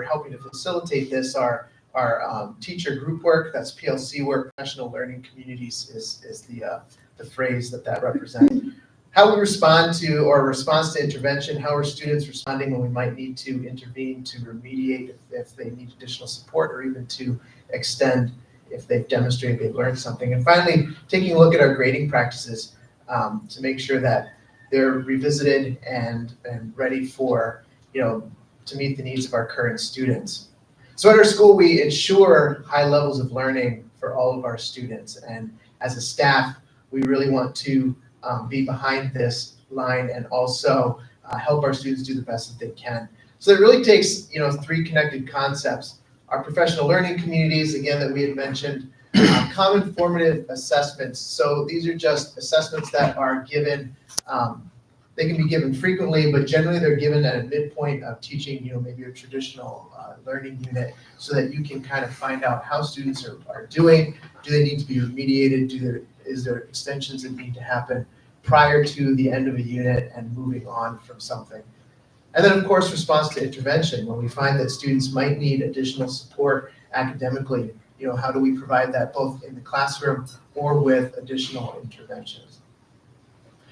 we're helping to facilitate this are our teacher group work, that's PLC work, professional learning communities is the phrase that represents. How we respond to, or response to intervention, how are students responding when we might need to intervene to remediate if they need additional support, or even to extend if they've demonstrated they've learned something. And finally, taking a look at our grading practices to make sure that they're revisited and ready for, to meet the needs of our current students. So at our school, we ensure high levels of learning for all of our students. And as a staff, we really want to be behind this line and also help our students do the best that they can. So it really takes, three connected concepts. Our professional learning communities, again, that we had mentioned, common formative assessments. So these are just assessments that are given, they can be given frequently, but generally they're given at a midpoint of teaching, maybe a traditional learning unit, so that you can kind of find out how students are doing. Do they need to be remediated? Is there extensions that need to happen prior to the end of a unit and moving on from something? And then, of course, response to intervention. When we find that students might need additional support academically, how do we provide that both in the classroom or with additional interventions?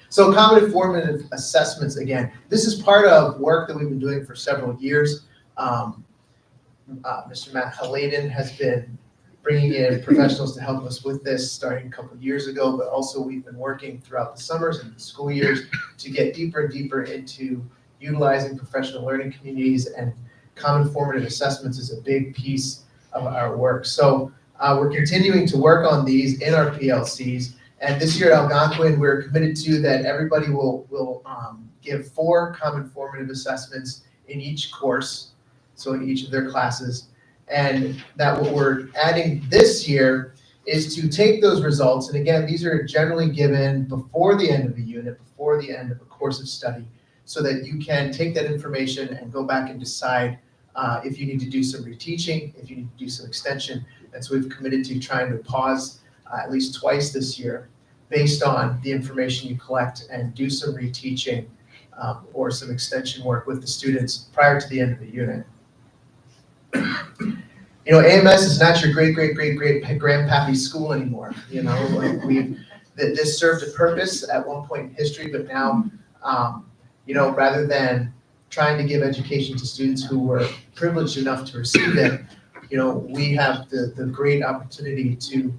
So common formative assessments, again, this is part of work that we've been doing for several years. Mr. Matt Halladen has been bringing in professionals to help us with this starting a couple of years ago, but also we've been working throughout the summers and the school years to get deeper and deeper into utilizing professional learning communities, and common formative assessments is a big piece of our work. So we're continuing to work on these in our PLCs, and this year at Algonquin, we're committed to that everybody will give 4 common formative assessments in each course, so in each of their classes. And that what we're adding this year is to take those results, and again, these are generally given before the end of a unit, before the end of a course of study, so that you can take that information and go back and decide if you need to do some reteaching, if you need to do some extension. And so we've committed to trying to pause at least twice this year based on the information you collect, and do some reteaching or some extension work with the students prior to the end of the unit. AMS is not your great-great-great-great-grandpappy school anymore. This served a purpose at one point in history, but now, rather than trying to give education to students who were privileged enough to receive it, we have the great opportunity to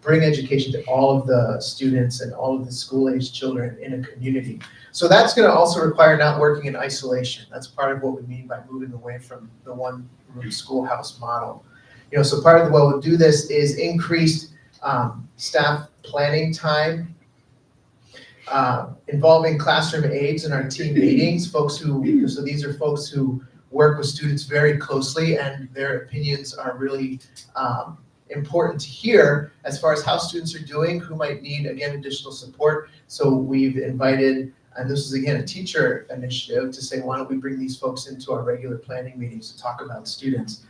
bring education to all of the students and all of the school-aged children in a community. So that's going to also require not working in isolation. That's part of what we mean by moving away from the one-room schoolhouse model. So part of the way we'll do this is increased staff planning time, involving classroom aides in our team meetings, so these are folks who work with students very closely, and their opinions are really important to hear as far as how students are doing, who might need, again, additional support. So we've invited, and this is again a teacher initiative, to say, why don't we bring these folks into our regular planning meetings to talk about students.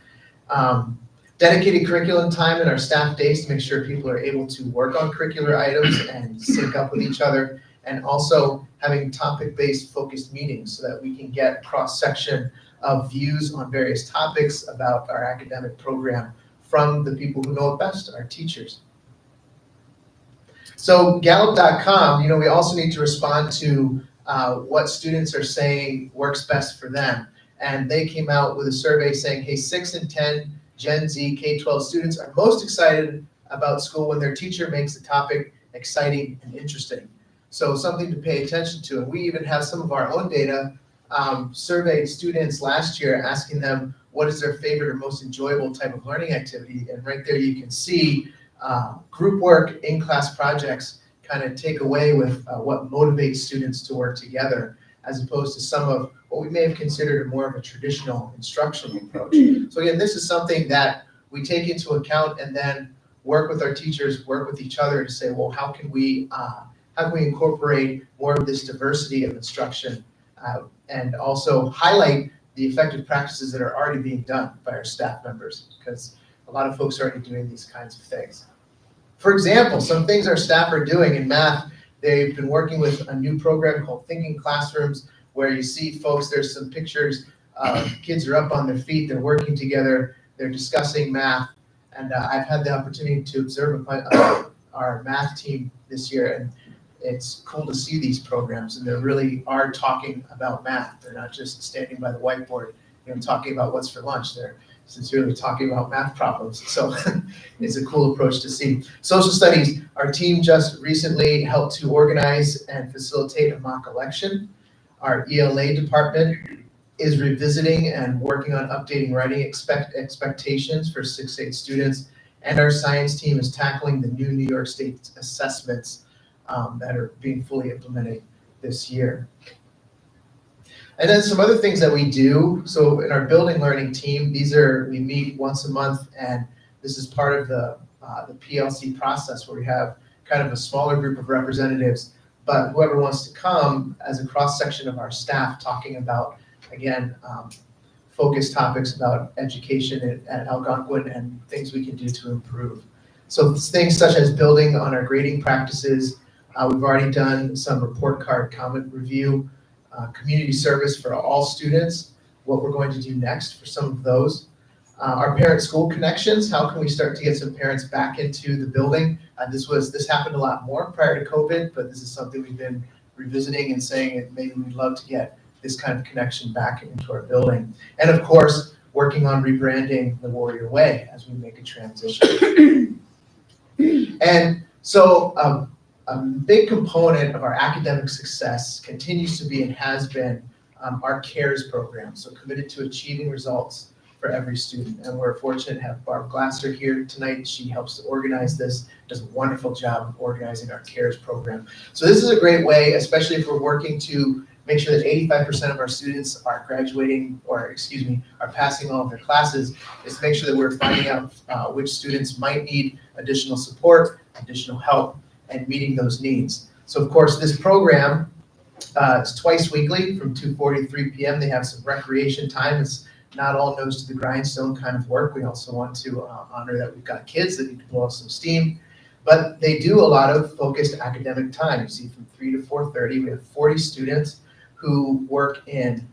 Dedicated curriculum time in our staff days to make sure people are able to work on curricular items and sync up with each other, and also having topic-based focused meetings so that we can get cross-section of views on various topics about our academic program from the people who know it best, our teachers. So Gallup.com, we also need to respond to what students are saying works best for them. And they came out with a survey saying, hey, 6 in 10 Gen Z K-12 students are most excited about school when their teacher makes the topic exciting and interesting. So something to pay attention to. And we even have some of our own data, surveyed students last year, asking them what is their favorite or most enjoyable type of learning activity. And right there you can see group work, in-class projects kind of take away with what motivates students to work together, as opposed to some of what we may have considered more of a traditional instructional approach. So again, this is something that we take into account and then work with our teachers, work with each other to say, well, how can we incorporate more of this diversity of instruction and also highlight the effective practices that are already being done by our staff members, because a lot of folks are already doing these kinds of things. For example, some things our staff are doing in math, they've been working with a new program called Thinking Classrooms, where you see folks, there's some pictures Kids are up on their feet, they're working together, they're discussing math, and I've had the opportunity to observe our math team this year, and it's cool to see these programs, and they really are talking about math. They're not just standing by the whiteboard, talking about what's for lunch. They're sincerely talking about math problems. So it's a cool approach to see. Social studies, our team just recently helped to organize and facilitate a mock election. Our ELA department is revisiting and working on updating writing expectations for 6th grade students. And our science team is tackling the new New York State assessments that are being fully implemented this year. And then some other things that we do. So in our building learning team, we meet once a month, and this is part of the PLC process where we have kind of a smaller group of representatives, but whoever wants to come as a cross-section of our staff talking about, again, focus topics about education at Algonquin and things we can do to improve. So things such as building on our grading practices. We've already done some report card comment review, community service for all students, what we're going to do next for some of those. Our parent-school connections, how can we start to get some parents back into the building? This happened a lot more prior to COVID, but this is something we've been revisiting and saying maybe we'd love to get this kind of connection back into our building. And of course, working on rebranding the Warrior Way as we make a transition. And so a big component of our academic success continues to be and has been our CARES program, so committed to achieving results for every student. And we're fortunate to have Barb Glasser here tonight. She helps to organize this, does a wonderful job of organizing our CARES program. So this is a great way, especially if we're working to make sure that 85% of our students are graduating, or are passing all of their classes, is to make sure that we're finding out which students might need additional support, additional help, and meeting those needs. So of course, this program is twice weekly from 2:40 to 3 p.m. They have some recreation time. It's not all nose to the grindstone kind of work. We also want to honor that we've got kids that need to blow off some steam. But they do a lot of focused academic time. You see from 3 to 4:30, we have 40 students who work in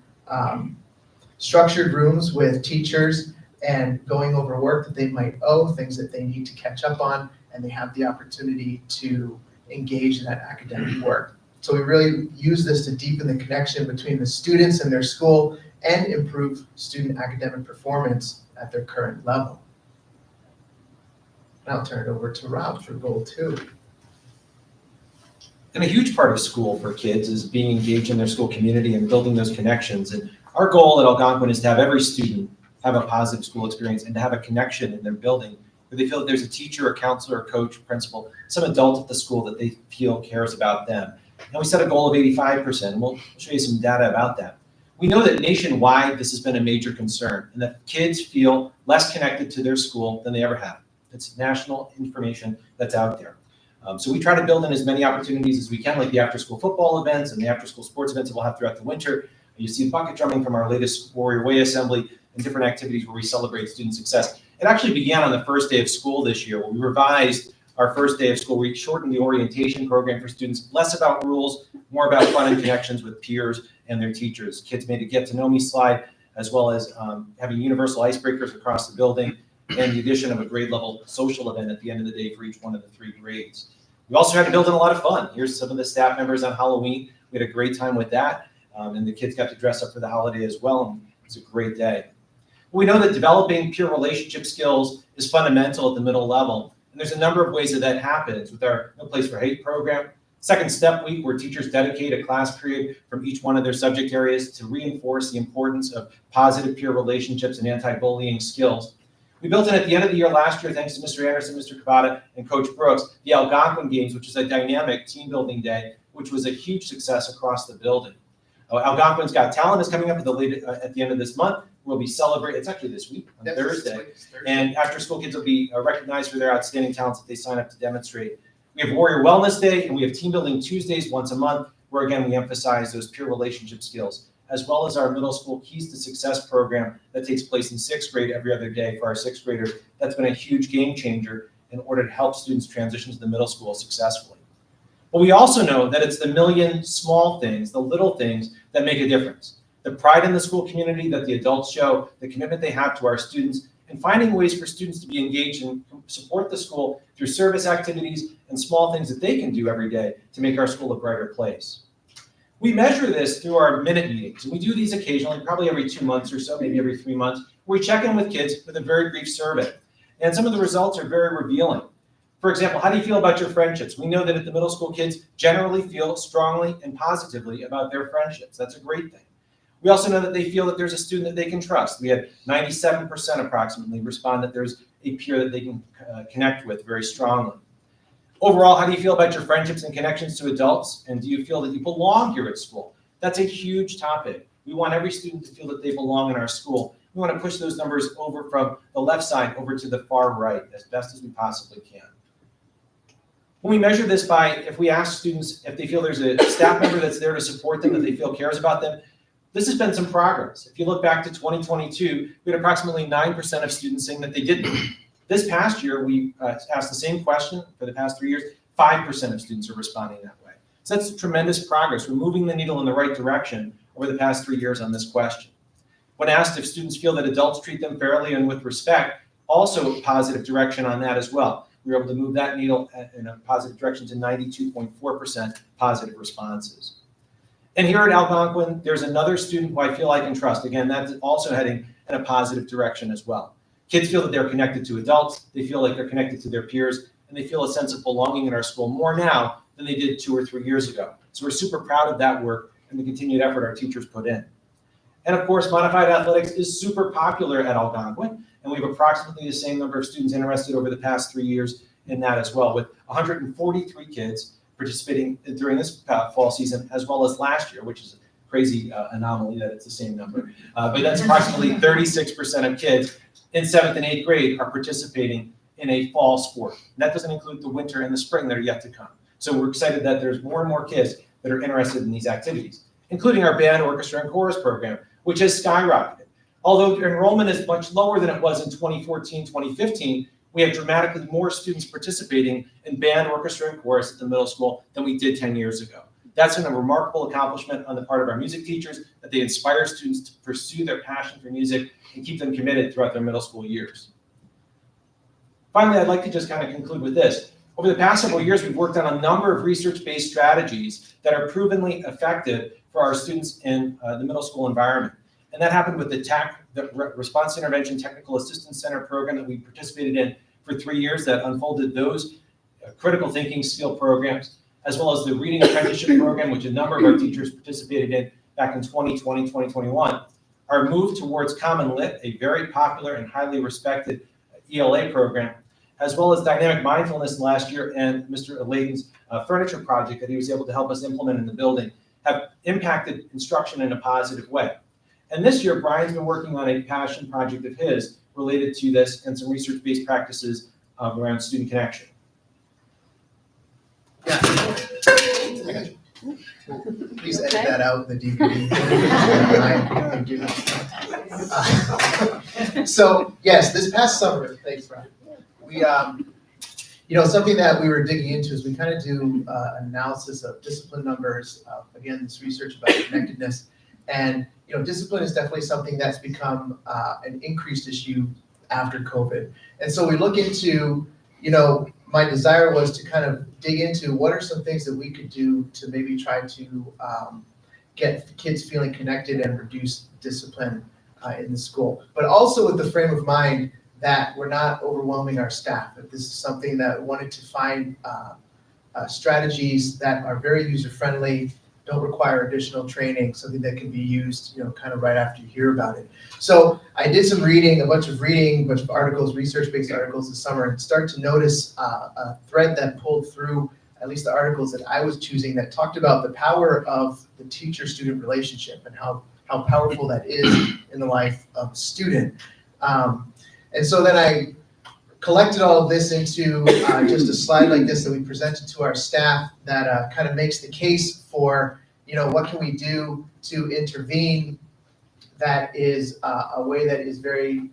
structured rooms with teachers and going over work that they might owe, things that they need to catch up on, and they have the opportunity to engage in that academic work. So we really use this to deepen the connection between the students and their school and improve student academic performance at their current level. Now I'll turn it over to Rob for goal 2. And a huge part of school for kids is being engaged in their school community and building those connections. And our goal at Algonquin is to have every student have a positive school experience and to have a connection in their building where they feel that there's a teacher, a counselor, a coach, principal, some adult at the school that they feel cares about them. And we set a goal of 85%, and we'll show you some data about that. We know that nationwide this has been a major concern and that kids feel less connected to their school than they ever have. It's national information that's out there. So we try to build in as many opportunities as we can, like the after-school football events and the after-school sports events that we'll have throughout the winter. You see bucket drumming from our latest Warrior Way assembly and different activities where we celebrate student success. It actually began on the first day of school this year, where we revised our first day of school. We shortened the orientation program for students, less about rules, more about fun and connections with peers and their teachers. Kids made a get-to-know-me slide, as well as having universal icebreakers across the building, and the addition of a grade level social event at the end of the day for each one of the 3 grades. We also had to build in a lot of fun. Here's some of the staff members on Halloween. We had a great time with that, and the kids got to dress up for the holiday as well, and it was a great day. We know that developing peer relationship skills is fundamental at the middle level, and there's a number of ways that happens with our No Place for Hate program. Second Step Week, where teachers dedicate a class period from each one of their subject areas to reinforce the importance of positive peer relationships and anti-bullying skills. We built in at the end of the year last year, thanks to Mr. Anderson, Mr. Cavada, and Coach Brooks, the Algonquin Games, which is a dynamic team building day, which was a huge success across the building. Algonquin's Got Talent is coming up at the end of this month. We'll be celebrating, it's actually this week, on Thursday. And after school kids will be recognized for their outstanding talents that they sign up to demonstrate. We have Warrior Wellness Day, and we have Team Building Tuesdays once a month, where again, we emphasize those peer relationship skills, as well as our middle school Keys to Success program that takes place in 6th grade every other day for our 6th graders. That's been a huge game changer in order to help students transition to the middle school successfully. But we also know that it's the million small things, the little things that make a difference. The pride in the school community that the adults show, the commitment they have to our students, and finding ways for students to be engaged and support the school through service activities and small things that they can do every day to make our school a brighter place. We measure this through our minute meetings, and we do these occasionally, probably every 2 months or so, maybe every 3 months, where we check in with kids with a very brief survey. And some of the results are very revealing. For example, how do you feel about your friendships? We know that at the middle school, kids generally feel strongly and positively about their friendships. That's a great thing. We also know that they feel that there's a student that they can trust. We had 97% approximately respond that there's a peer that they can connect with very strongly. Overall, how do you feel about your friendships and connections to adults? And do you feel that you belong here at school? That's a huge topic. We want every student to feel that they belong in our school. We want to push those numbers over from the left side over to the far right as best as we possibly can. When we measure this by, if we ask students if they feel there's a staff member that's there to support them, that they feel cares about them, this has been some progress. If you look back to 2022, we had approximately 9% of students saying that they didn't. This past year, we asked the same question for the past 3 years, 5% of students are responding that way. So that's tremendous progress. We're moving the needle in the right direction over the past 3 years on this question. When asked if students feel that adults treat them fairly and with respect, also a positive direction on that as well. We were able to move that needle in a positive direction to 92.4% positive responses. And here at Algonquin, there's another student who I feel I can trust. Again, that's also heading in a positive direction as well. Kids feel that they're connected to adults, they feel like they're connected to their peers, and they feel a sense of belonging in our school more now than they did 2 or 3 years ago. So we're super proud of that work and the continued effort our teachers put in. And of course, modified athletics is super popular at Algonquin, and we have approximately the same number of students interested over the past 3 years in that as well, with 143 kids participating during this fall season, as well as last year, which is a crazy anomaly that it's the same number. But that's approximately 36% of kids in 7th and 8th grade are participating in a fall sport. And that doesn't include the winter and the spring that are yet to come. So we're excited that there's more and more kids that are interested in these activities, including our band, orchestra, and chorus program, which has skyrocketed. Although enrollment is much lower than it was in 2014, 2015, we have dramatically more students participating in band, orchestra, and chorus at the middle school than we did 10 years ago. That's been a remarkable accomplishment on the part of our music teachers, that they inspire students to pursue their passion for music and keep them committed throughout their middle school years. Finally, I'd like to just kind of conclude with this. Over the past several years, we've worked on a number of research-based strategies that are provenly effective for our students in the middle school environment. And that happened with the Response Intervention Technical Assistance Center program that we participated in for 3 years that unfolded those critical thinking skill programs, as well as the Reading Apprenticeship Program, which a number of our teachers participated in back in 2020, 2021. Our move towards Common Lit, a very popular and highly respected ELA program, as well as Dynamic Mindfulness last year and Mr. Layden's furniture project that he was able to help us implement in the building, have impacted instruction in a positive way. And this year, Brian's been working on a passion project of his related to this and some research-based practices around student connection. Yeah. Please edit that out in the DVD. Thank you. So yes, this past summer, thanks, Brian. We, something that we were digging into is we kind of do an analysis of discipline numbers. Again, this research about connectedness, and discipline is definitely something that's become an increased issue after COVID. And so we look into, my desire was to kind of dig into what are some things that we could do to maybe try to get kids feeling connected and reduce discipline in the school. But also with the frame of mind that we're not overwhelming our staff, that this is something that we wanted to find strategies that are very user-friendly, don't require additional training, something that can be used, kind of right after you hear about it. So I did some reading, a bunch of articles, research-based articles this summer, and started to notice a thread that pulled through at least the articles that I was choosing that talked about the power of the teacher-student relationship and how powerful that is in the life of a student. And so then I collected all of this into just a slide like this that we presented to our staff that kind of makes the case for, what can we do to intervene that is a way that is very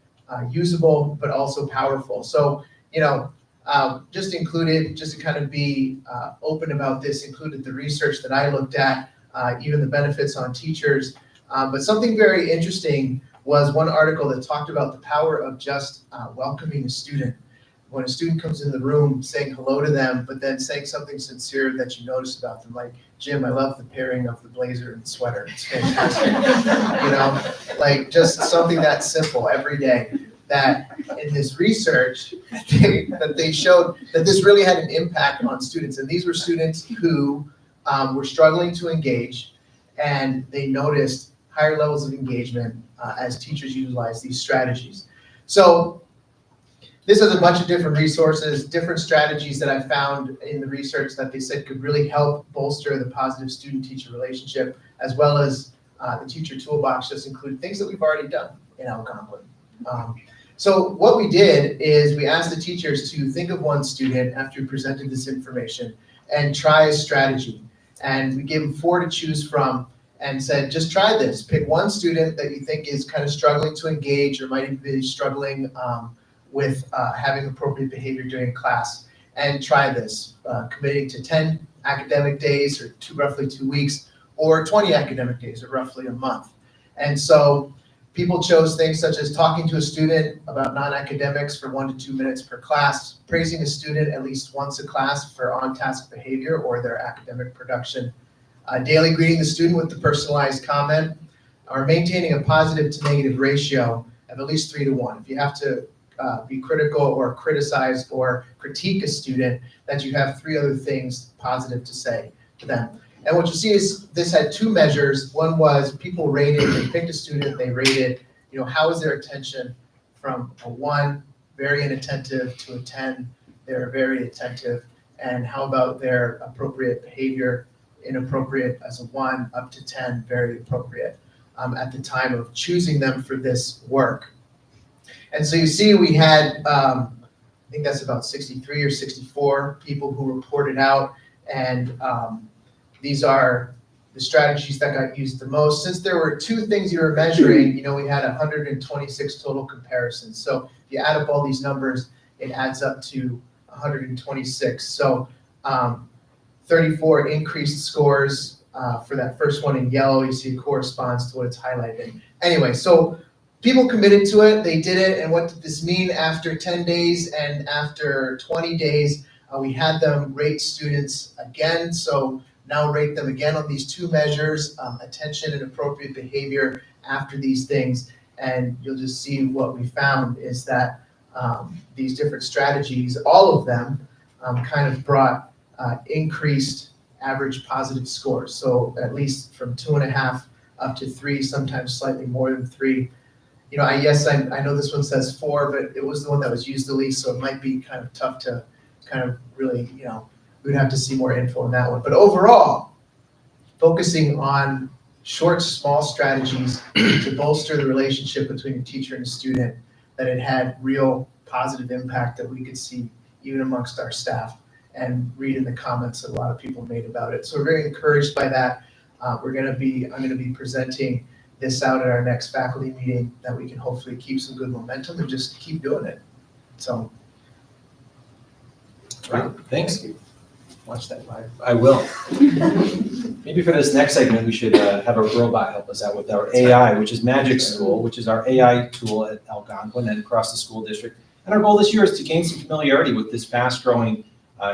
usable but also powerful. So, just to kind of be open about this, included the research that I looked at, even the benefits on teachers, But something very interesting was one article that talked about the power of just welcoming a student. When a student comes in the room, saying hello to them, but then saying something sincere that you notice about them, like, Jim, I love the pairing of the blazer and sweater. It's fantastic. Like just something that simple every day. That in this research, that they showed that this really had an impact on students. And these were students who were struggling to engage, and they noticed higher levels of engagement as teachers utilize these strategies. So this is a bunch of different resources, different strategies that I found in the research that they said could really help bolster the positive student-teacher relationship, as well as the teacher toolbox just included things that we've already done in Algonquin. So what we did is we asked the teachers to think of one student after we presented this information and try a strategy. And we gave them 4 to choose from and said, just try this. Pick one student that you think is kind of struggling to engage or might even be struggling with having appropriate behavior during class, and try this, committing to 10 academic days or roughly 2 weeks, or 20 academic days or roughly a month. And so people chose things such as talking to a student about non-academics for 1 to 2 minutes per class, praising a student at least once a class for on-task behavior or their academic production, daily greeting the student with the personalized comment, or maintaining a positive to negative ratio of at least 3 to 1. If you have to be critical or criticize or critique a student, that you have 3 other things positive to say to them. And what you see is this had 2 measures. One was people rated, they picked a student, they rated, how is their attention from a 1, very inattentive, to a 10, they're very attentive, and how about their appropriate behavior, inappropriate as a 1, up to 10, very appropriate, at the time of choosing them for this work. And so you see we had, I think that's about 63 or 64 people who reported out, and these are the strategies that got used the most. Since there were 2 things you were measuring, we had 126 total comparisons. So if you add up all these numbers, it adds up to 126. So 34 increased scores for that first one in yellow. You see it corresponds to what it's highlighted. Anyway, so people committed to it, they did it, and what did this mean? After 10 days and after 20 days, we had them rate students again. So now rate them again on these 2 measures, attention and appropriate behavior after these things. And you'll just see what we found is that these different strategies, all of them, kind of brought increased average positive scores. So at least from 2.5 up to 3, sometimes slightly more than 3. I know this one says 4, but it was the one that was used the least, so it might be kind of tough to kind of really, we'd have to see more info on that one. But overall, focusing on short, small strategies to bolster the relationship between a teacher and a student, that it had real positive impact that we could see even amongst our staff and read in the comments that a lot of people made about it. So we're very encouraged by that. I'm going to be presenting this out at our next faculty meeting, that we can hopefully keep some good momentum and just keep doing it. So, Great, thanks. Watch that live. I will. Maybe for this next segment, we should have a robot help us out with our AI, which is Magic School, which is our AI tool at Algonquin and across the school district. And our goal this year is to gain some familiarity with this fast-growing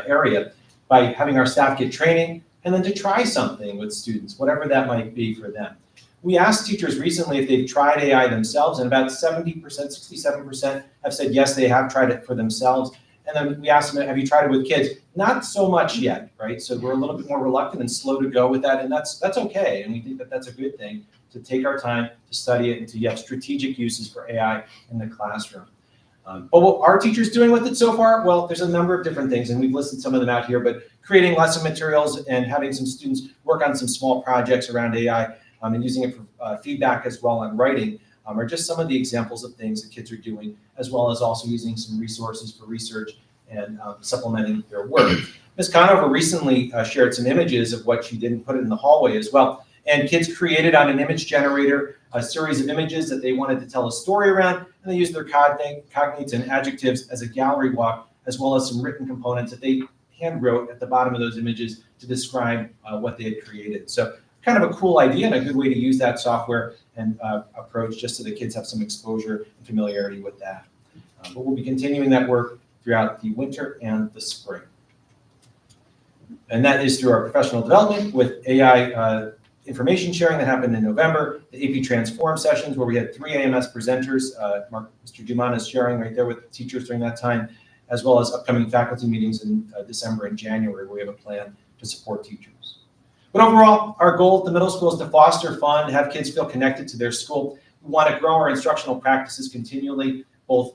area by having our staff get training and then to try something with students, whatever that might be for them. We asked teachers recently if they've tried AI themselves, and about 70%, 67% have said yes, they have tried it for themselves. And then we asked them, have you tried it with kids? Not so much yet, right? So we're a little bit more reluctant and slow to go with that, and that's okay. And we think that that's a good thing, to take our time to study it and to have strategic uses for AI in the classroom. But what are teachers doing with it so far? Well, there's a number of different things, and we've listed some of them out here, but creating lesson materials and having some students work on some small projects around AI and using it for feedback as well on writing are just some of the examples of things that kids are doing, as well as also using some resources for research and supplementing their work. Ms. Conover recently shared some images of what she did and put it in the hallway as well. And kids created on an image generator a series of images that they wanted to tell a story around, and they used their cognates and adjectives as a gallery walk, as well as some written components that they hand wrote at the bottom of those images to describe what they had created. So kind of a cool idea and a good way to use that software and approach, just so the kids have some exposure and familiarity with that. But we'll be continuing that work throughout the winter and the spring. And that is through our professional development with AI information sharing that happened in November, the AP Transform sessions where we had 3 AMS presenters, Mr. Dumont is sharing right there with teachers during that time, as well as upcoming faculty meetings in December and January where we have a plan to support teachers. But overall, our goal at the middle school is to foster fun, have kids feel connected to their school. We want to grow our instructional practices continually, both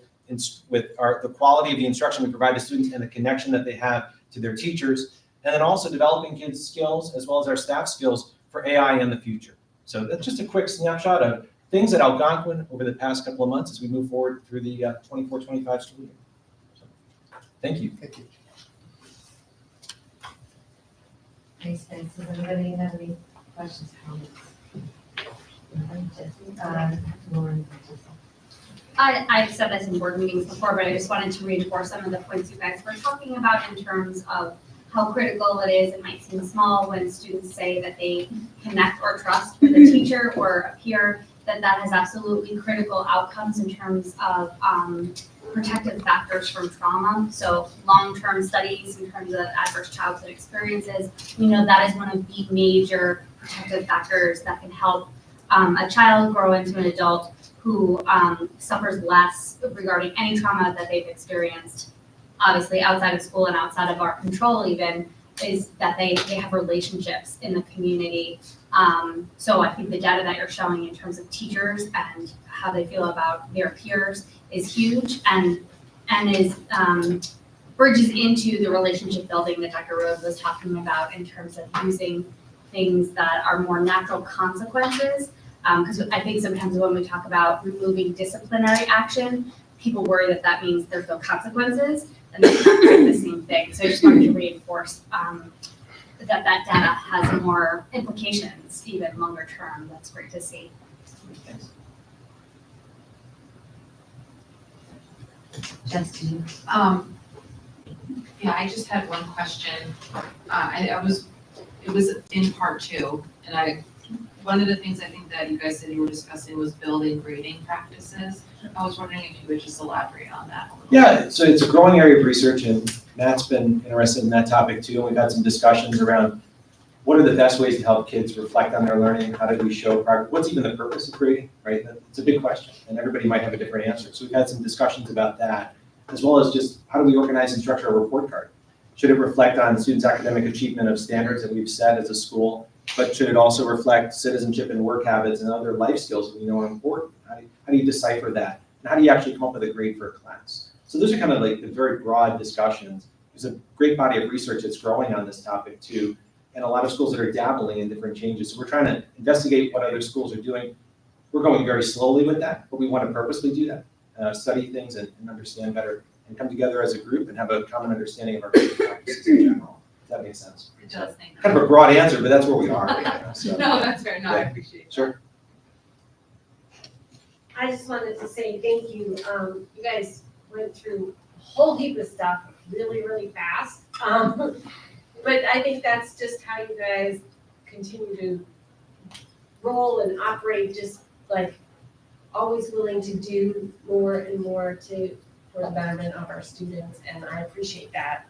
with the quality of the instruction we provide to students and the connection that they have to their teachers, and then also developing kids' skills as well as our staff skills for AI in the future. So that's just a quick snapshot of things at Algonquin over the past couple of months as we move forward through the 24-25 school year. So, thank you. Thank you. Thanks, thanks. Does anybody have any questions, comments? Lauren. I've said this in board meetings before, but I just wanted to reinforce some of the points you guys were talking about in terms of how critical it is. It might seem small when students say that they connect or trust with a teacher or a peer, that has absolutely critical outcomes in terms of protective factors from trauma. So long-term studies in terms of adverse childhood experiences, we know that is one of the major protective factors that can help a child grow into an adult who suffers less regarding any trauma that they've experienced, obviously outside of school and outside of our control even, is that they have relationships in the community. So I think the data that you're showing in terms of teachers and how they feel about their peers is huge and is bridges into the relationship building that Dr. Rose was talking about in terms of using things that are more natural consequences. Because I think sometimes when we talk about removing disciplinary action, people worry that means there's no consequences, and that's not quite the same thing. So I just wanted to reinforce that data has more implications, even longer term. That's great to see. Thanks. Justin. Yeah, I just had one question. It was in part 2, and one of the things I think that you guys said you were discussing was building grading practices. I was wondering if you would just elaborate on that a little bit. Yeah, so it's a growing area of research, and Matt's been interested in that topic too. And we've had some discussions around what are the best ways to help kids reflect on their learning? How do we show progress? What's even the purpose of grading, right? It's a big question, and everybody might have a different answer. So we've had some discussions about that, as well as just how do we organize and structure a report card? Should it reflect on students' academic achievement of standards that we've set as a school? But should it also reflect citizenship and work habits and other life skills that we know are important? How do you decipher that? And how do you actually come up with a grade for a class? So those are kind of like the very broad discussions. There's a great body of research that's growing on this topic too, and a lot of schools that are dabbling in different changes. So we're trying to investigate what other schools are doing. We're going very slowly with that, but we want to purposely do that, study things and understand better, and come together as a group and have a common understanding of our practices in general. Does that make sense? It does, thank you. Kind of a broad answer, but that's where we are right now. So. No, that's fair. No, I appreciate it. Sure. I just wanted to say thank you. You guys went through a whole heap of stuff really, really fast. But I think that's just how you guys continue to roll and operate, just like always willing to do more and more for the betterment of our students. And I appreciate that.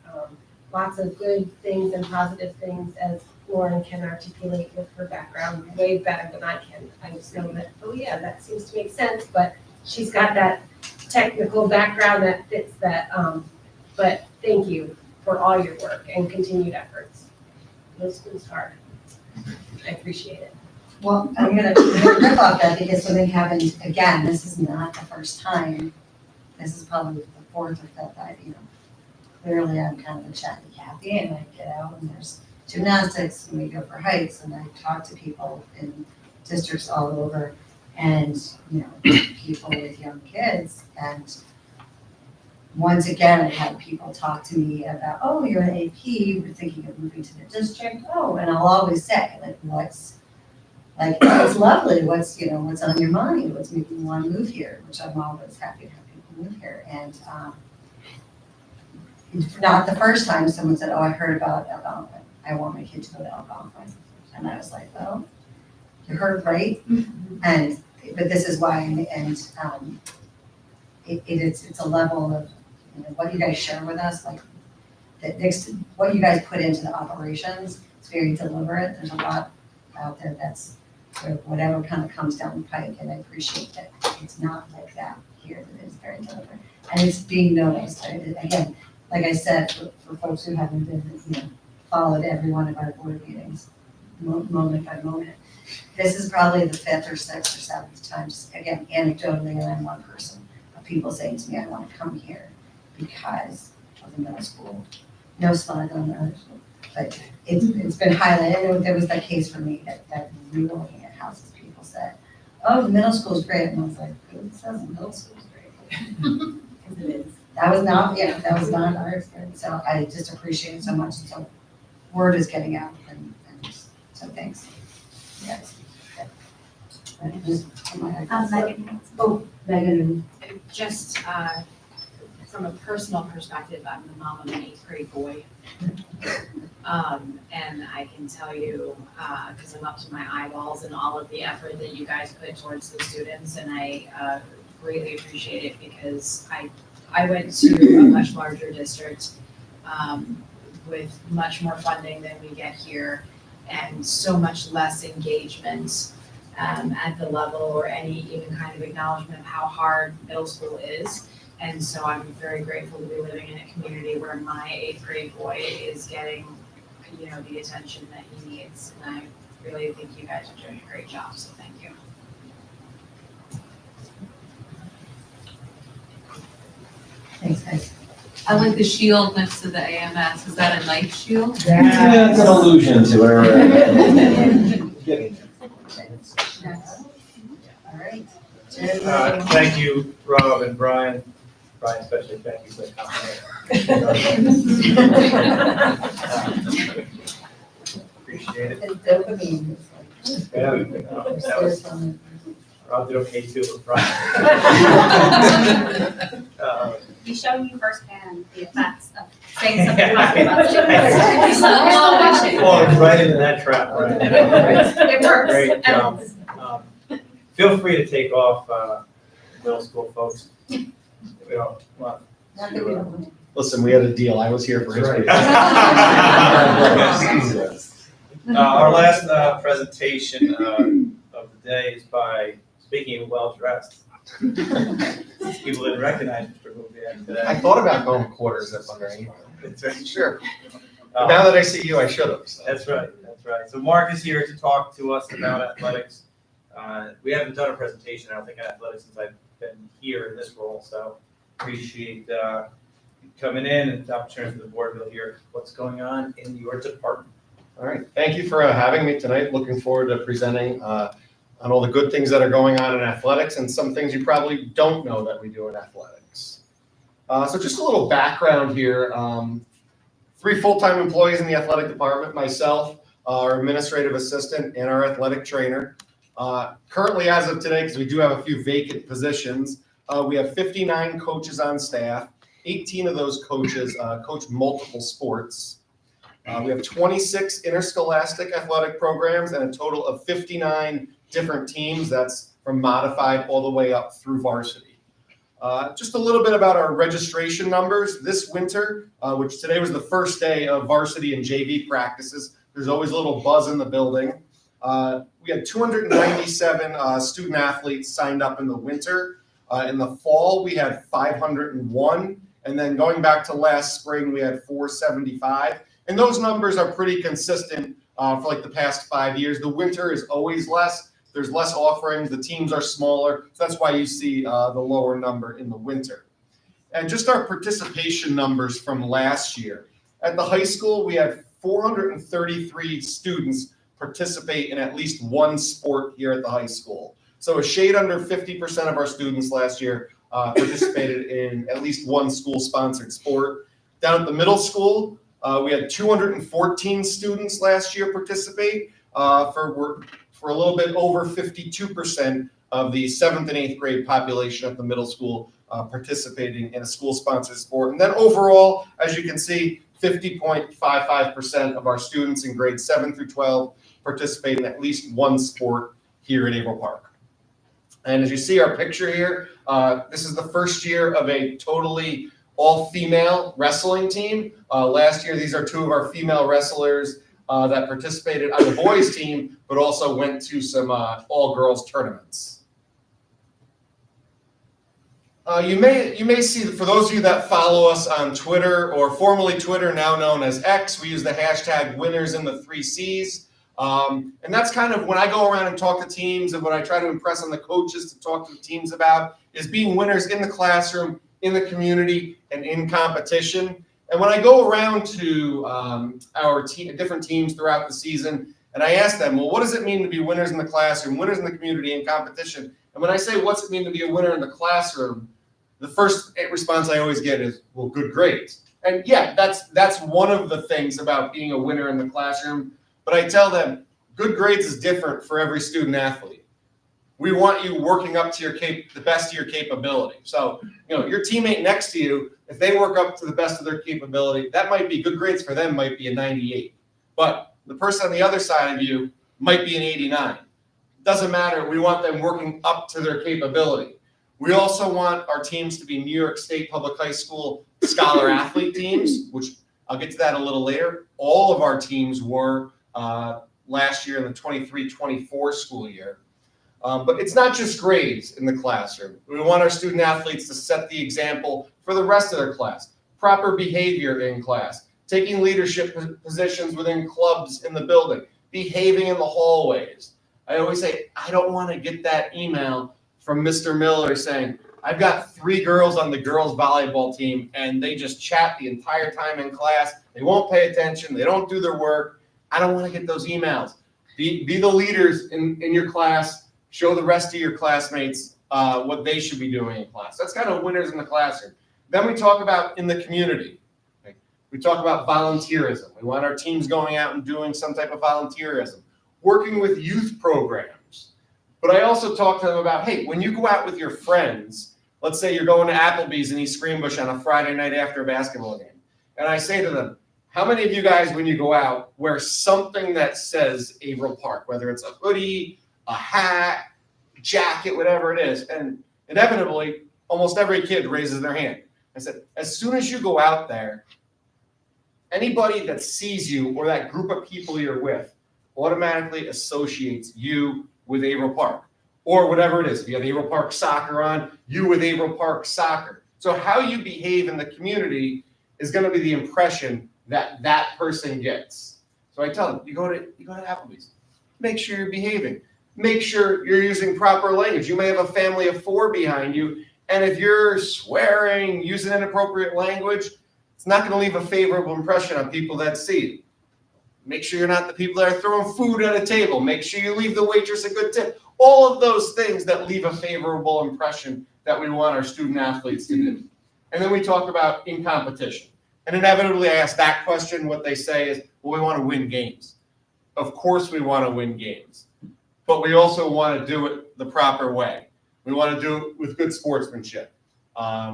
Lots of good things and positive things, as Lauren can articulate with her background way better than I can. I just know that, oh yeah, that seems to make sense, but she's got that technical background that fits that. But thank you for all your work and continued efforts. No school's hard. I appreciate it. Well, I'm gonna rip off that because something happened again. This is not the first time. This is probably the 4th or 5th. Clearly I'm kind of a chatty Cathy, and I get out and there's gymnastics and we go for hikes and I talk to people in districts all over, and people with young kids. And once again, I had people talk to me about, oh, you're an AP, we're thinking of moving to the district. Oh, and I'll always say, it's lovely. What's on your mind? What's making you want to move here? Which I'm always happy to have people move here. And not the first time someone said, oh, I heard about Algonquin. I want my kid to go to Algonquin. And I was like, well, you heard right. And, but this is why, and it's a level of, you know, what you guys share with us, like, what you guys put into the operations, it's very deliberate. There's a lot out there that's sort of whatever kind of comes down the pike, and I appreciate that it's not like that here, that it's very deliberate. And it's being noticed. Again, like I said, for folks who haven't been, you know, followed every one of our board meetings, moment by moment. This is probably the 5th or 6th or 7th time, again, anecdotally, and I'm one person, of people saying to me, I want to come here because of the middle school. No slide on the other school, but it's been highlighted. There was that case for me that we were looking at houses, people said, oh, the middle school is great, and I was like, who says the middle school is great? Because it is. That was not our experience, so I just appreciate it so much, and so word is getting out, and so thanks, yes. Megan. Oh, Megan. Just from a personal perspective, I'm the mom of an 8th grade boy. And I can tell you, because I'm up to my eyeballs in all of the effort that you guys put towards the students, and I greatly appreciate it because I went to a much larger district with much more funding than we get here, and so much less engagement at the level or any even kind of acknowledgement of how hard middle school is. And so I'm very grateful to be living in a community where my 8th grade boy is getting, you know, the attention that he needs. And I really think you guys are doing a great job, so thank you. Thanks, guys. I like the shield next to the AMS. Is that a knife shield? Yeah, it's an allusion to her. All right. Thank you, Rob and Brian. Brian, especially, thank you for the compliment. Appreciate it. It's dopamine. Rob did okay too, but Brian. He's showing you firsthand the effects of saying something positive about students. Falling right into that trap, right? It works. Great job. Feel free to take off, middle school folks. We don't want Not that we don't want to. Listen, we had a deal. I was here for his That's presentation. Our last presentation of the day is by, speaking of well-dressed. People didn't recognize Mr. Bouvier today. I thought about going quarters up underneath. It's very Sure. But now that I see you, I should have. So. That's right, that's right. So Mark is here to talk to us about athletics. We haven't done a presentation, I don't think, on athletics since I've been here in this role, so appreciate you coming in and the opportunity for the board to hear what's going on in your department. All right, thank you for having me tonight. Looking forward to presenting on all the good things that are going on in athletics and some things you probably don't know that we do in athletics. So just a little background here. 3 full-time employees in the athletic department, myself, our administrative assistant, and our athletic trainer. Currently, as of today, because we do have a few vacant positions, we have 59 coaches on staff. 18 of those coaches coach multiple sports. We have 26 interscholastic athletic programs and a total of 59 different teams. That's from modified all the way up through varsity. Just a little bit about our registration numbers. This winter, which today was the first day of varsity and JV practices, there's always a little buzz in the building. We had 297 student athletes signed up in the winter. In the fall, we had 501. And then going back to last spring, we had 475. And those numbers are pretty consistent for like the past 5 years. The winter is always less. There's less offerings. The teams are smaller. So that's why you see the lower number in the winter. And just our participation numbers from last year. At the high school, we had 433 students participate in at least one sport here at the high school. So a shade under 50% of our students last year participated in at least one school-sponsored sport. Down at the middle school, we had 214 students last year participate for a little bit over 52% of the 7th and 8th grade population at the middle school participating in a school-sponsored sport. And then overall, as you can see, 50.55% of our students in grades 7 through 12 participate in at least one sport here at Averill Park. And as you see our picture here, this is the first year of a totally all-female wrestling team. Last year, these are two of our female wrestlers that participated on the boys team, but also went to some all-girls tournaments. You may see, for those of you that follow us on Twitter, or formerly Twitter, now known as X, we use the hashtag winners in the 3 Cs. And that's kind of when I go around and talk to teams, and what I try to impress on the coaches to talk to the teams about is being winners in the classroom, in the community, and in competition. And when I go around to our different teams throughout the season, and I ask them, well, what does it mean to be winners in the classroom, winners in the community, and competition? And when I say, what's it mean to be a winner in the classroom, the first response I always get is, well, good grades. And yeah, that's one of the things about being a winner in the classroom. But I tell them, good grades is different for every student athlete. We want you working up to the best of your capability. So, your teammate next to you, if they work up to the best of their capability, that might be good grades for them, might be a 98. But the person on the other side of you might be an 89. Doesn't matter. We want them working up to their capability. We also want our teams to be New York State Public High School Scholar Athlete teams, which I'll get to that a little later. All of our teams were last year in the 23-24 school year. But it's not just grades in the classroom. We want our student athletes to set the example for the rest of their class. Proper behavior in class, taking leadership positions within clubs in the building, behaving in the hallways. I always say, I don't want to get that email from Mr. Miller saying, I've got 3 girls on the girls volleyball team and they just chat the entire time in class. They won't pay attention. They don't do their work. I don't want to get those emails. Be the leaders in your class. Show the rest of your classmates what they should be doing in class. That's kind of winners in the classroom. Then we talk about in the community. Okay? We talk about volunteerism. We want our teams going out and doing some type of volunteerism. Working with youth programs. But I also talk to them about, hey, when you go out with your friends, let's say you're going to Applebee's in East Greenbush on a Friday night after a basketball game. And I say to them, how many of you guys, when you go out, wear something that says Averill Park, whether it's a hoodie, a hat, jacket, whatever it is? And inevitably, almost every kid raises their hand. I said, as soon as you go out there, anybody that sees you or that group of people you're with automatically associates you with Averill Park, or whatever it is. If you have Averill Park soccer on, you with Averill Park soccer. So how you behave in the community is going to be the impression that that person gets. So I tell them, you go to Applebee's, make sure you're behaving, make sure you're using proper language. You may have a family of 4 behind you, and if you're swearing, using inappropriate language, it's not going to leave a favorable impression on people that see you. Make sure you're not the people that are throwing food at a table. Make sure you leave the waitress a good tip. All of those things that leave a favorable impression that we want our student athletes to do. And then we talk about in competition. And inevitably I ask that question. What they say is, well, we want to win games. Of course we want to win games. But we also want to do it the proper way. We want to do it with good sportsmanship.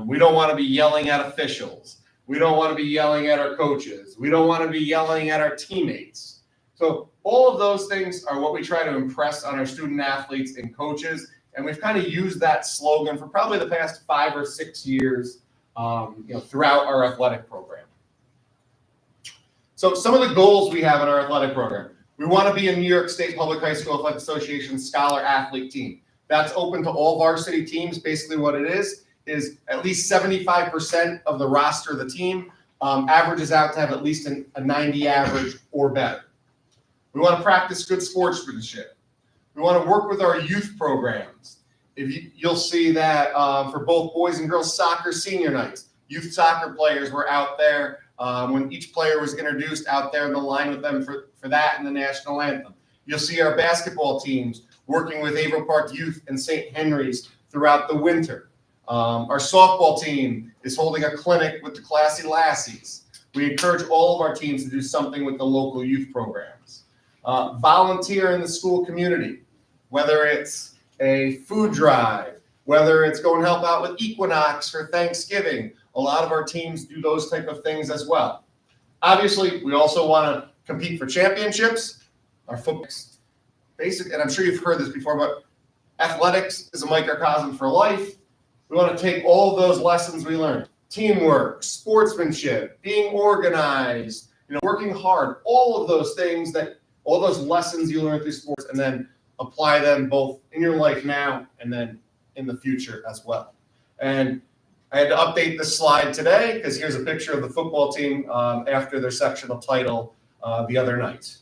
We don't want to be yelling at officials. We don't want to be yelling at our coaches. We don't want to be yelling at our teammates. So all of those things are what we try to impress on our student athletes and coaches. And we've kind of used that slogan for probably the past 5 or 6 years, throughout our athletic program. So some of the goals we have in our athletic program. We want to be a New York State Public High School Athletic Association Scholar Athlete team. That's open to all varsity teams. Basically what it is at least 75% of the roster of the team averages out to have at least a 90 average or better. We want to practice good sportsmanship. We want to work with our youth programs. You'll see that for both boys and girls soccer senior nights, youth soccer players were out there when each player was introduced, out there in the line with them for that and the national anthem. You'll see our basketball teams working with Averill Park Youth and St. Henry's throughout the winter. Our softball team is holding a clinic with the Classy Lassies. We encourage all of our teams to do something with the local youth programs. Volunteer in the school community, whether it's a food drive, whether it's going to help out with Equinox for Thanksgiving. A lot of our teams do those type of things as well. Obviously, we also want to compete for championships. Our football, basic, and I'm sure you've heard this before, but athletics is a microcosm for life. We want to take all of those lessons we learned: teamwork, sportsmanship, being organized, working hard, all of those things all those lessons you learn through sports, and then apply them both in your life now and then in the future as well. And I had to update this slide today because here's a picture of the football team after their sectional title the other night.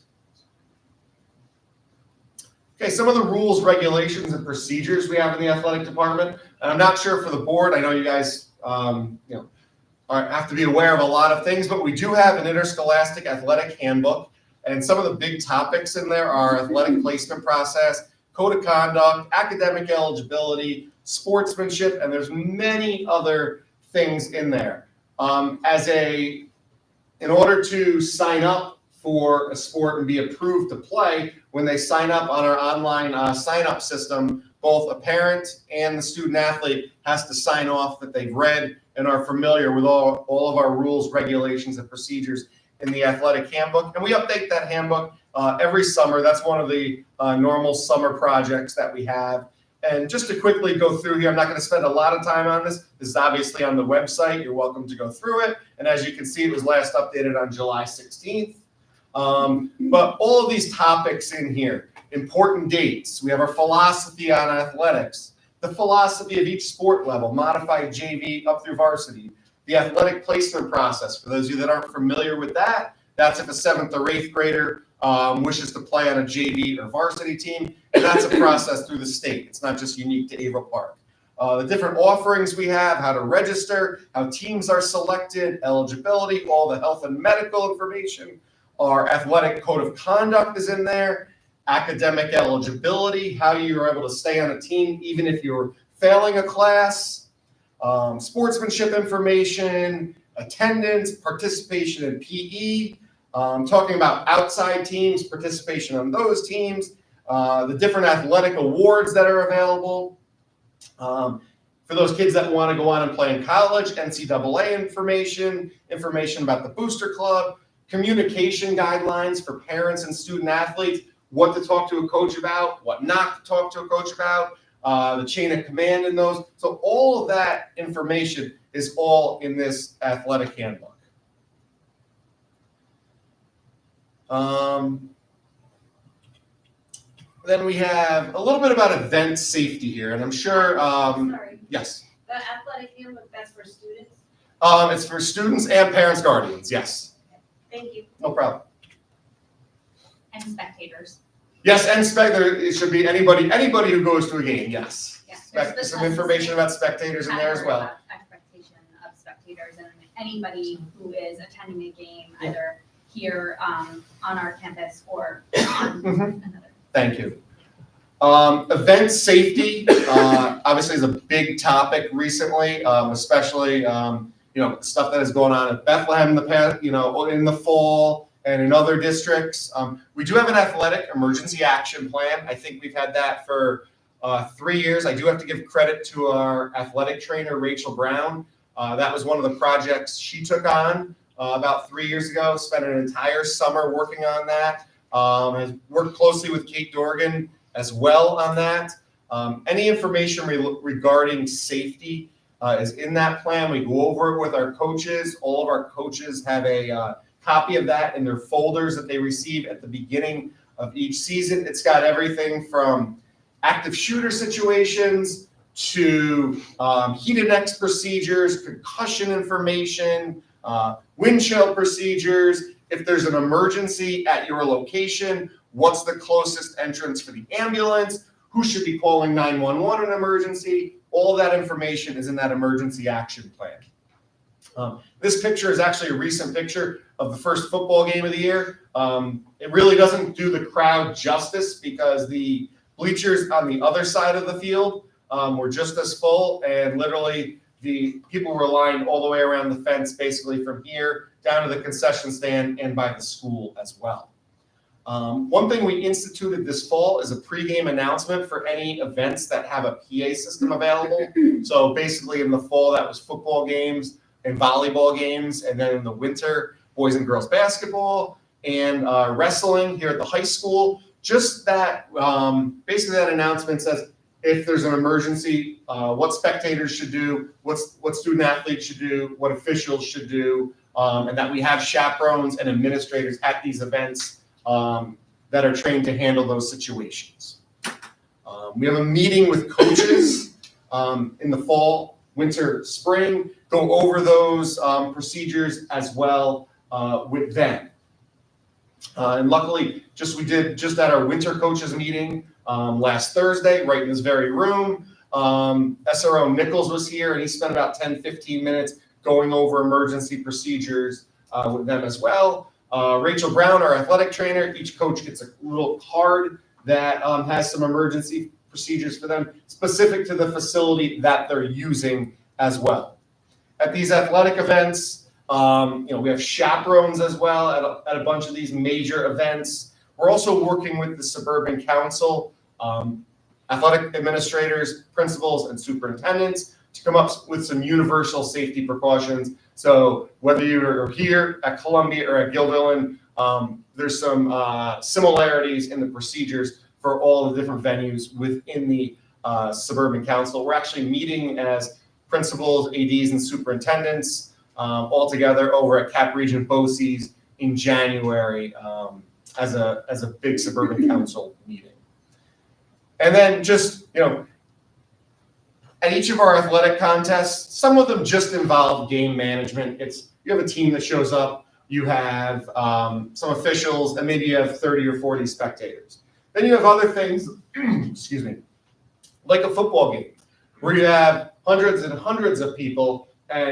Okay, some of the rules, regulations, and procedures we have in the athletic department. And I'm not sure for the board. I know you guys, have to be aware of a lot of things, but we do have an interscholastic athletic handbook, and some of the big topics in there are athletic placement process, code of conduct, academic eligibility, sportsmanship, and there's many other things in there. In order to sign up for a sport and be approved to play, when they sign up on our online sign-up system, both a parent and the student athlete has to sign off that they've read and are familiar with all of our rules, regulations, and procedures in the athletic handbook. And we update that handbook every summer. That's one of the normal summer projects that we have. And just to quickly go through here, I'm not going to spend a lot of time on this. This is obviously on the website. You're welcome to go through it. And as you can see, it was last updated on July 16th. But all of these topics in here, important dates. We have our philosophy on athletics, the philosophy of each sport level, modified JV up through varsity, the athletic placement process. For those of you that aren't familiar with that, that's if a 7th or 8th grader wishes to play on a JV or varsity team, and that's a process through the state. It's not just unique to Averill Park. The different offerings we have, how to register, how teams are selected, eligibility, all the health and medical information. Our athletic code of conduct is in there, academic eligibility, how you're able to stay on a team even if you're failing a class, sportsmanship information, attendance, participation in PE, talking about outside teams, participation on those teams, the different athletic awards that are available. For those kids that want to go on and play in college, NCAA information about the booster club, communication guidelines for parents and student athletes, what to talk to a coach about, what not to talk to a coach about, the chain of command in those. So all of that information is all in this athletic handbook. Then we have a little bit about event safety here, and I'm sure, Sorry, yes. the athletic handbook, that's for students? It's for students and parents, guardians, yes. Thank you. No problem. And spectators. Yes, and it should be anybody who goes to a game, yes. Yeah. Some information about spectators in there as well. Expectation of spectators and anybody who is attending a game, either here on our campus or on another. Thank you. Event safety, obviously is a big topic recently, especially, stuff that is going on at Bethlehem in the past, in the fall and in other districts. We do have an athletic emergency action plan. I think we've had that for 3 years. I do have to give credit to our athletic trainer, Rachel Brown. That was one of the projects she took on about 3 years ago, spent an entire summer working on that. Has worked closely with Kate Dorgan as well on that. Any information regarding safety is in that plan. We go over it with our coaches. All of our coaches have a copy of that in their folders that they receive at the beginning of each season. It's got everything from active shooter situations to heated X procedures, concussion information, windshield procedures. If there's an emergency at your location, what's the closest entrance for the ambulance? Who should be calling 911 in an emergency? All that information is in that emergency action plan. This picture is actually a recent picture of the first football game of the year. It really doesn't do the crowd justice because the bleachers on the other side of the field were just as full, and literally the people were lined all the way around the fence, basically from here down to the concession stand and by the school as well. One thing we instituted this fall is a pregame announcement for any events that have a PA system available. So basically in the fall, that was football games and volleyball games. And then in the winter, boys and girls basketball and wrestling here at the high school. Just that, basically that announcement says if there's an emergency, what spectators should do, what student athletes should do, what officials should do, and that we have chaperones and administrators at these events that are trained to handle those situations. We have a meeting with coaches in the fall, winter, spring, go over those procedures as well with them. And luckily, we did just at our winter coaches meeting last Thursday, right in this very room. SRO Nichols was here and he spent about 10-15 minutes going over emergency procedures with them as well. Rachel Brown, our athletic trainer, each coach gets a little card that has some emergency procedures for them specific to the facility that they're using as well. At these athletic events, we have chaperones as well at a bunch of these major events. We're also working with the Suburban Council, athletic administrators, principals, and superintendents to come up with some universal safety precautions. So whether you're here at Columbia or at Gilvillan, there's some similarities in the procedures for all the different venues within the Suburban Council. We're actually meeting as principals, ADs, and superintendents all together over at Cap Region BOCES in January as a big Suburban Council meeting. And then just, at each of our athletic contests, some of them just involve game management. You have a team that shows up, you have some officials, and maybe you have 30 or 40 spectators. Then you have other things, excuse me, like a football game, where you have hundreds and hundreds of people, and